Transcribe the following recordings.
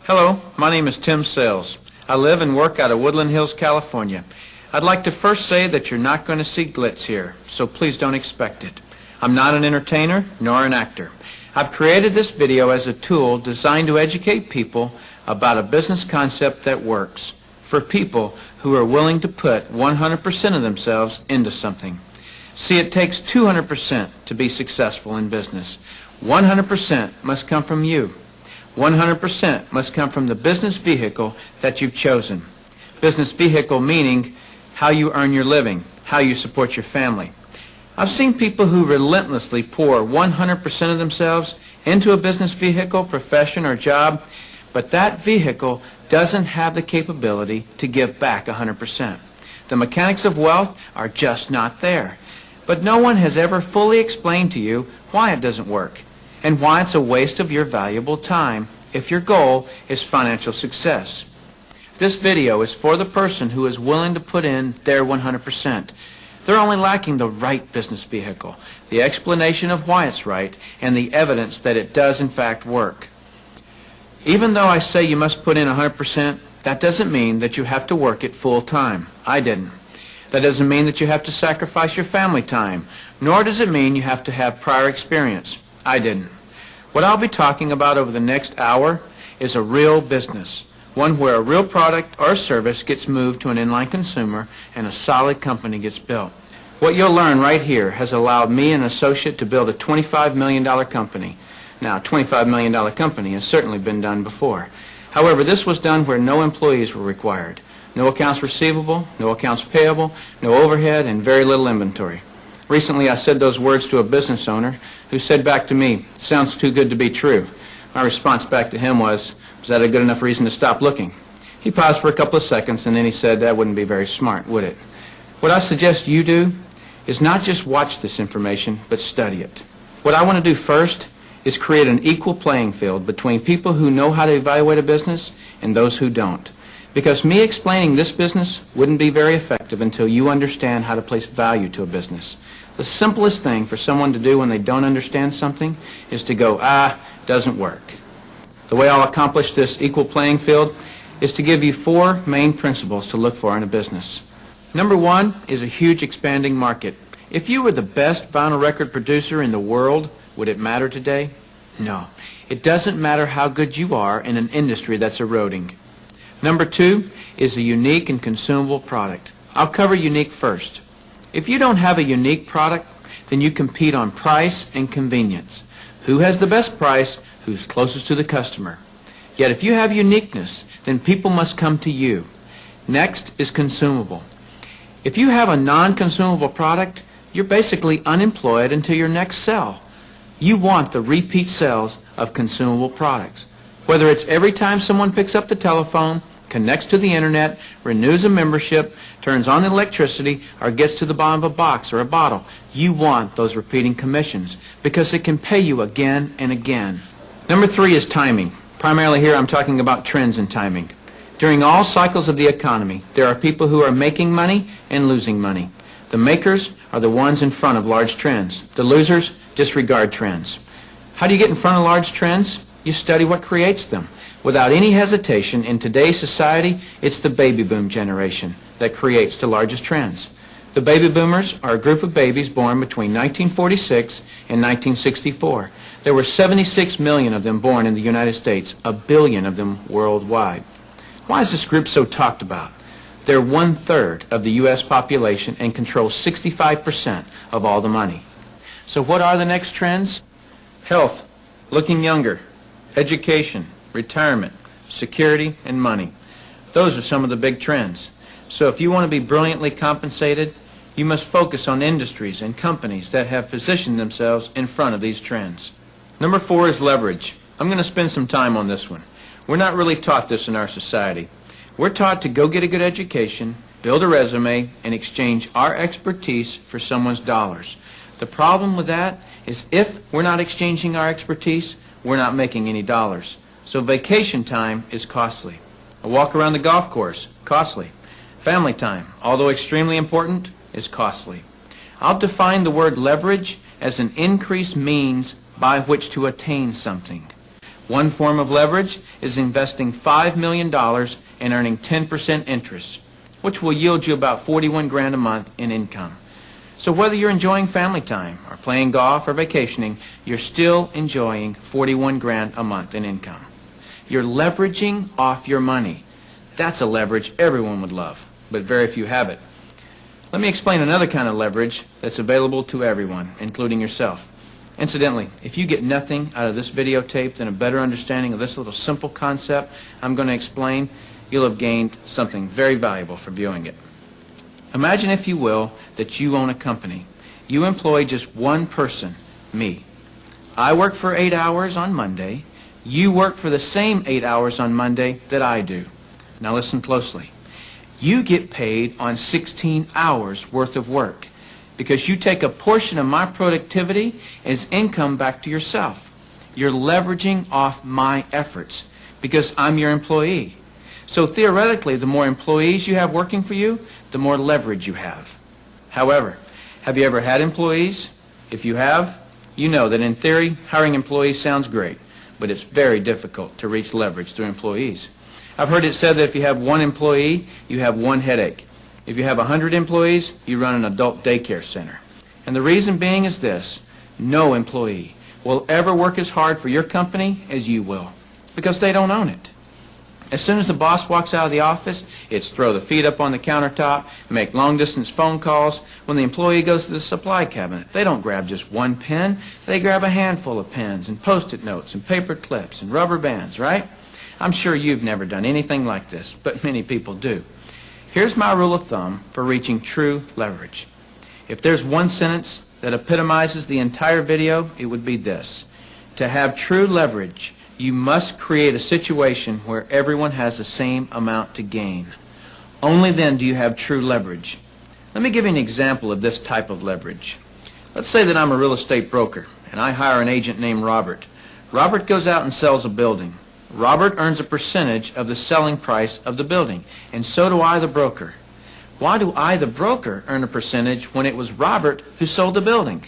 Hello, my name is Tim Sales. I live and work out of Woodland Hills, California. I'd like to first say that you're not going to see glitz here, so please don't expect it. I'm not an entertainer nor an actor. I've created this video as a tool designed to educate people about a business concept that works for people who are willing to put 100% of themselves into something. See, it takes 200% to be successful in business. 100% must come from you. 100% must come from the business vehicle that you've chosen. Business vehicle meaning how you earn your living, how you support your family. I've seen people who relentlessly pour 100% of themselves into a business vehicle, profession, or job, but that vehicle doesn't have the capability to give back 100%. The mechanics of wealth are just not there. But no one has ever fully explained to you why it doesn't work and why it's a waste of your valuable time if your goal is financial success. This video is for the person who is willing to put in their 100%. They're only lacking the right business vehicle, the explanation of why it's right, and the evidence that it does in fact work. Even though I say you must put in 100%, that doesn't mean that you have to work it full time. I didn't. That doesn't mean that you have to sacrifice your family time, nor does it mean you have to have prior experience. I didn't. What I'll be talking about over the next hour is a real business. One where a real product or service gets moved to an inline consumer and a solid company gets built. What you'll learn right here has allowed me and an associate to build a $25 million company. Now, a $25 million company has certainly been done before. However, this was done where no employees were required. No accounts receivable, no accounts payable, no overhead, and very little inventory. Recently, I said those words to a business owner who said back to me, "Sounds too good to be true." My response back to him was that a good enough reason to stop looking? He paused for a couple of seconds and then he said, "That wouldn't be very smart, would it?" What I suggest you do is not just watch this information, but study it. What I want to do first is create an equal playing field between people who know how to evaluate a business and those who don't. Because me explaining this business wouldn't be very effective until you understand how to place value to a business. The simplest thing for someone to do when they don't understand something is to go, doesn't work. The way I'll accomplish this equal playing field is to give you 4 main principles to look for in a business. Number 1 is a huge expanding market. If you were the best vinyl record producer in the world, would it matter today? No. It doesn't matter how good you are in an industry that's eroding. Number 2 is a unique and consumable product. I'll cover unique first. If you don't have a unique product, then you compete on price and convenience. Who has the best price? Who's closest to the customer? Yet if you have uniqueness, then people must come to you. Next is consumable. If you have a non-consumable product, you're basically unemployed until your next sell. You want the repeat sales of consumable products. Whether it's every time someone picks up the telephone, connects to the internet, renews a membership, turns on electricity, or gets to the bottom of a box or a bottle, you want those repeating commissions because it can pay you again and again. Number 3 is timing. Primarily here I'm talking about trends in timing. During all cycles of the economy, there are people who are making money and losing money. The makers are the ones in front of large trends. The losers disregard trends. How do you get in front of large trends? You study what creates them. Without any hesitation, in today's society, it's the baby boom generation that creates the largest trends. The baby boomers are a group of babies born between 1946 and 1964. There were 76 million of them born in the United States, 1 billion of them worldwide. Why is this group so talked about? They're 1/3 of the U.S. population and control 65% of all the money. So what are the next trends? Health, looking younger, education, retirement, security, and money. Those are some of the big trends. So if you want to be brilliantly compensated, you must focus on industries and companies that have positioned themselves in front of these trends. Number 4 is leverage. I'm going to spend some time on this one. We're not really taught this in our society. We're taught to go get a good education, build a resume, and exchange our expertise for someone's dollars. The problem with that is if we're not exchanging our expertise, we're not making any dollars. So vacation time is costly. A walk around the golf course, costly. Family time, although extremely important, is costly. I'll define the word leverage as an increased means by which to attain something. One form of leverage is investing $5 million and earning 10% interest, which will yield you about 41 grand a month in income. So whether you're enjoying family time or playing golf or vacationing, you're still enjoying 41 grand a month in income. You're leveraging off your money. That's a leverage everyone would love, but very few have it. Let me explain another kind of leverage that's available to everyone, including yourself. Incidentally, if you get nothing out of this videotape than a better understanding of this little simple concept I'm going to explain, you'll have gained something very valuable for viewing it. Imagine, if you will, that you own a company. You employ just one person, me. I work for 8 hours on Monday. You work for the same 8 hours on Monday that I do. Now listen closely. You get paid on 16 hours worth of work because you take a portion of my productivity as income back to yourself. You're leveraging off my efforts because I'm your employee. So theoretically, the more employees you have working for you, the more leverage you have. However, have you ever had employees? If you have, you know that in theory, hiring employees sounds great, but it's very difficult to reach leverage through employees. I've heard it said that if you have one employee, you have one headache. If you have 100 employees, you run an adult daycare center. And the reason being is this: no employee will ever work as hard for your company as you will, because they don't own it. As soon as the boss walks out of the office, it's throw the feet up on the countertop, make long-distance phone calls. When the employee goes to the supply cabinet, they don't grab just one pen. They grab a handful of pens and Post-it notes and paper clips and rubber bands, right? I'm sure you've never done anything like this, but many people do. Here's my rule of thumb for reaching true leverage. If there's one sentence that epitomizes the entire video, it would be this: to have true leverage, you must create a situation where everyone has the same amount to gain. Only then do you have true leverage. Let me give you an example of this type of leverage. Let's say that I'm a real estate broker, and I hire an agent named Robert. Robert goes out and sells a building. Robert earns a percentage of the selling price of the building, and so do I, the broker. Why do I, the broker, earn a percentage when it was Robert who sold the building?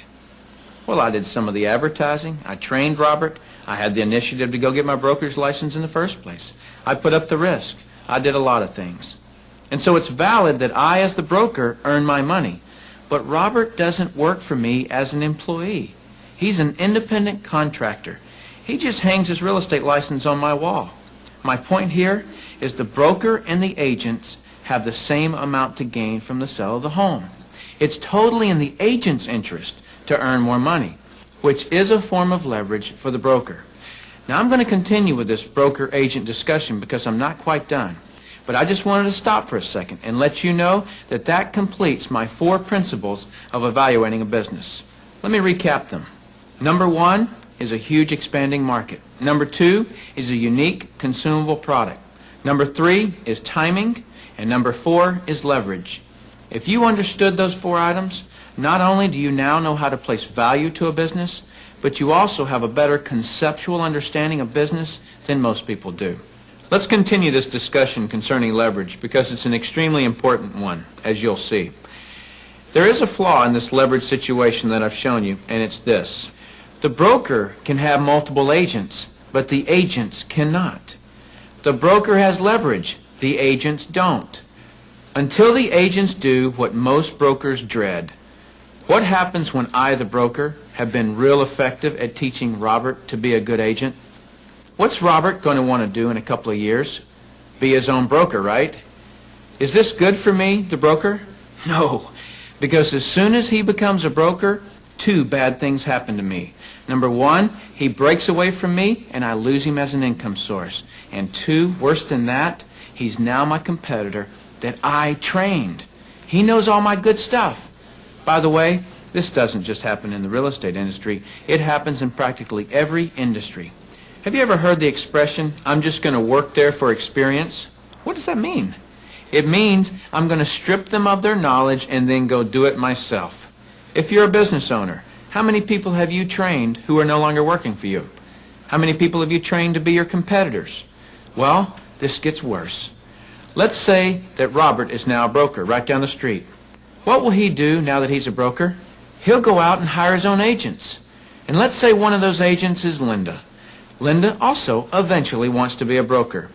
Well, I did some of the advertising. I trained Robert. I had the initiative to go get my broker's license in the first place. I put up the risk. I did a lot of things. And so it's valid that I, as the broker, earn my money. But Robert doesn't work for me as an employee. He's an independent contractor. He just hangs his real estate license on my wall. My point here is the broker and the agents have the same amount to gain from the sale of the home. It's totally in the agent's interest to earn more money, which is a form of leverage for the broker. Now I'm going to continue with this broker-agent discussion because I'm not quite done. But I just wanted to stop for a second and let you know that that completes my 4 principles of evaluating a business. Let me recap them. Number 1 is a huge expanding market. Number 2 is a unique consumable product. Number 3 is timing. And number 4 is leverage. If you understood those 4 items, not only do you now know how to place value to a business, but you also have a better conceptual understanding of business than most people do. Let's continue this discussion concerning leverage because it's an extremely important one, as you'll see. There is a flaw in this leverage situation that I've shown you, and it's this. The broker can have multiple agents, but the agents cannot. The broker has leverage. The agents don't. Until the agents do what most brokers dread. What happens when I, the broker, have been real effective at teaching Robert to be a good agent? What's Robert going to want to do in a couple of years? Be his own broker, right? Is this good for me, the broker? No, because as soon as he becomes a broker, 2 bad things happen to me. Number 1, he breaks away from me and I lose him as an income source. And 2, worse than that, he's now my competitor that I trained. He knows all my good stuff. By the way, this doesn't just happen in the real estate industry. It happens in practically every industry. Have you ever heard the expression, I'm just going to work there for experience? What does that mean? It means I'm going to strip them of their knowledge and then go do it myself. If you're a business owner, how many people have you trained who are no longer working for you? How many people have you trained to be your competitors? Well, this gets worse. Let's say that Robert is now a broker right down the street. What will he do now that he's a broker? He'll go out and hire his own agents. And let's say one of those agents is Linda. Linda also eventually wants to be a broker.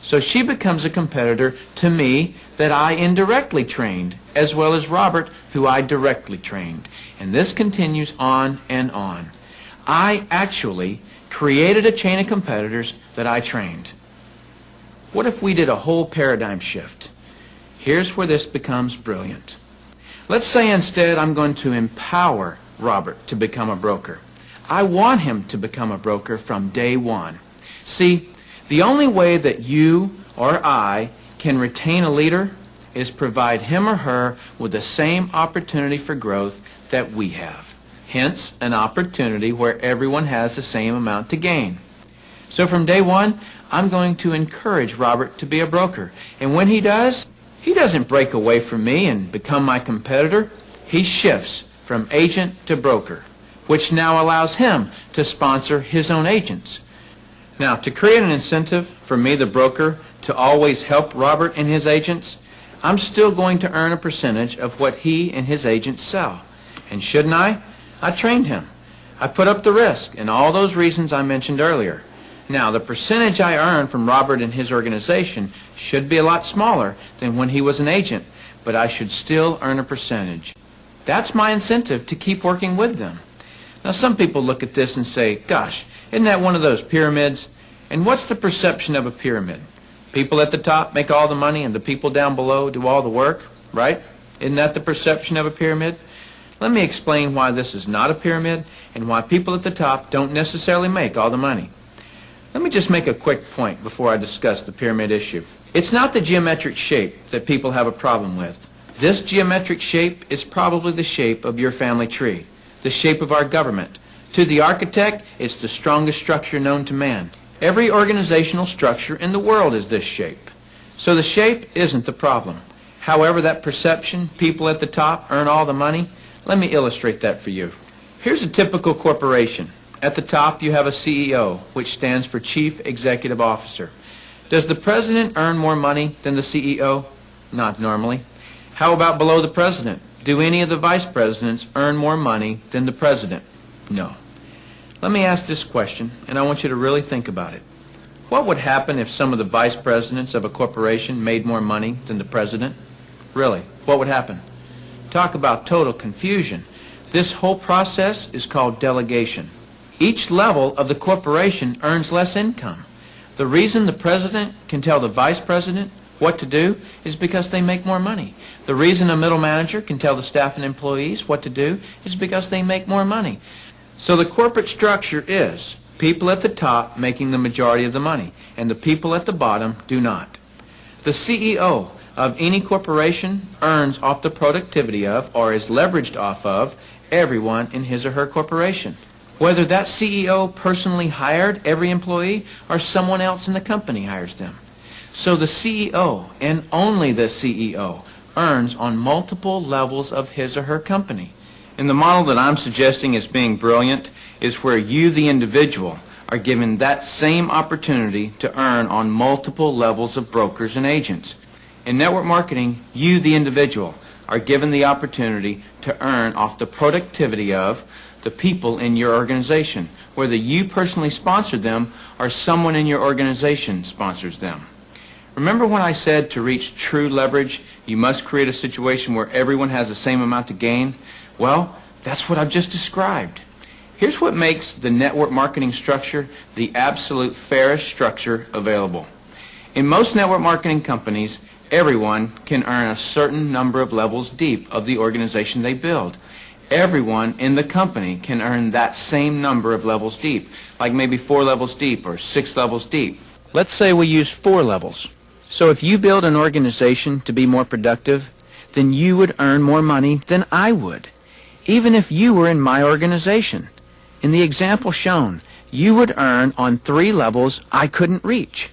So she becomes a competitor to me that I indirectly trained, as well as Robert, who I directly trained. And this continues on and on. I actually created a chain of competitors that I trained. What if we did a whole paradigm shift? Here's where this becomes brilliant. Let's say instead I'm going to empower Robert to become a broker. I want him to become a broker from day one. See, the only way that you or I can retain a leader is provide him or her with the same opportunity for growth that we have. Hence, an opportunity where everyone has the same amount to gain. So from day one, I'm going to encourage Robert to be a broker. And when he does, he doesn't break away from me and become my competitor. He shifts from agent to broker, which now allows him to sponsor his own agents. Now, to create an incentive for me, the broker, to always help Robert and his agents, I'm still going to earn a percentage of what he and his agents sell. And shouldn't I? I trained him. I put up the risk and all those reasons I mentioned earlier. Now, the percentage I earn from Robert and his organization should be a lot smaller than when he was an agent, but I should still earn a percentage. That's my incentive to keep working with them. Now, some people look at this and say, gosh, isn't that one of those pyramids? And what's the perception of a pyramid? People at the top make all the money and the people down below do all the work, right? Isn't that the perception of a pyramid? Let me explain why this is not a pyramid and why people at the top don't necessarily make all the money. Let me just make a quick point before I discuss the pyramid issue. It's not the geometric shape that people have a problem with. This geometric shape is probably the shape of your family tree, the shape of our government. To the architect, it's the strongest structure known to man. Every organizational structure in the world is this shape. So the shape isn't the problem. However, that perception, people at the top earn all the money, let me illustrate that for you. Here's a typical corporation. At the top, you have a CEO, which stands for Chief Executive Officer. Does the president earn more money than the CEO? Not normally. How about below the president? Do any of the vice presidents earn more money than the president? No. Let me ask this question, and I want you to really think about it. What would happen if some of the vice presidents of a corporation made more money than the president? Really, what would happen? Talk about total confusion. This whole process is called delegation. Each level of the corporation earns less income. The reason the president can tell the vice president what to do is because they make more money. The reason a middle manager can tell the staff and employees what to do is because they make more money. So the corporate structure is people at the top making the majority of the money, and the people at the bottom do not. The CEO of any corporation earns off the productivity of, or is leveraged off of, everyone in his or her corporation. Whether that CEO personally hired every employee or someone else in the company hires them. So the CEO, and only the CEO, earns on multiple levels of his or her company. And the model that I'm suggesting as being brilliant is where you, the individual, are given that same opportunity to earn on multiple levels of brokers and agents. In network marketing, you, the individual, are given the opportunity to earn off the productivity of the people in your organization, whether you personally sponsor them or someone in your organization sponsors them. Remember when I said to reach true leverage, you must create a situation where everyone has the same amount to gain? Well, that's what I've just described. Here's what makes the network marketing structure the absolute fairest structure available. In most network marketing companies, everyone can earn a certain number of levels deep of the organization they build. Everyone in the company can earn that same number of levels deep, like maybe 4 levels deep or 6 levels deep. Let's say we use 4 levels. So if you build an organization to be more productive, then you would earn more money than I would, even if you were in my organization. In the example shown, you would earn on 3 levels I couldn't reach,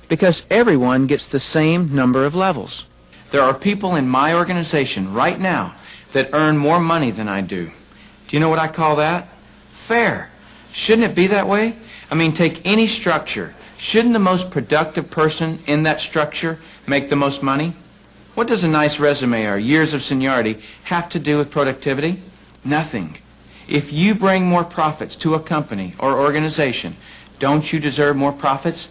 because everyone gets the same number of levels. There are people in my organization right now that earn more money than I do. Do you know what I call that? Fair. Shouldn't it be that way? I mean, take any structure. Shouldn't the most productive person in that structure make the most money? What does a nice resume or years of seniority have to do with productivity? Nothing. If you bring more profits to a company or organization, Don't you deserve more profits?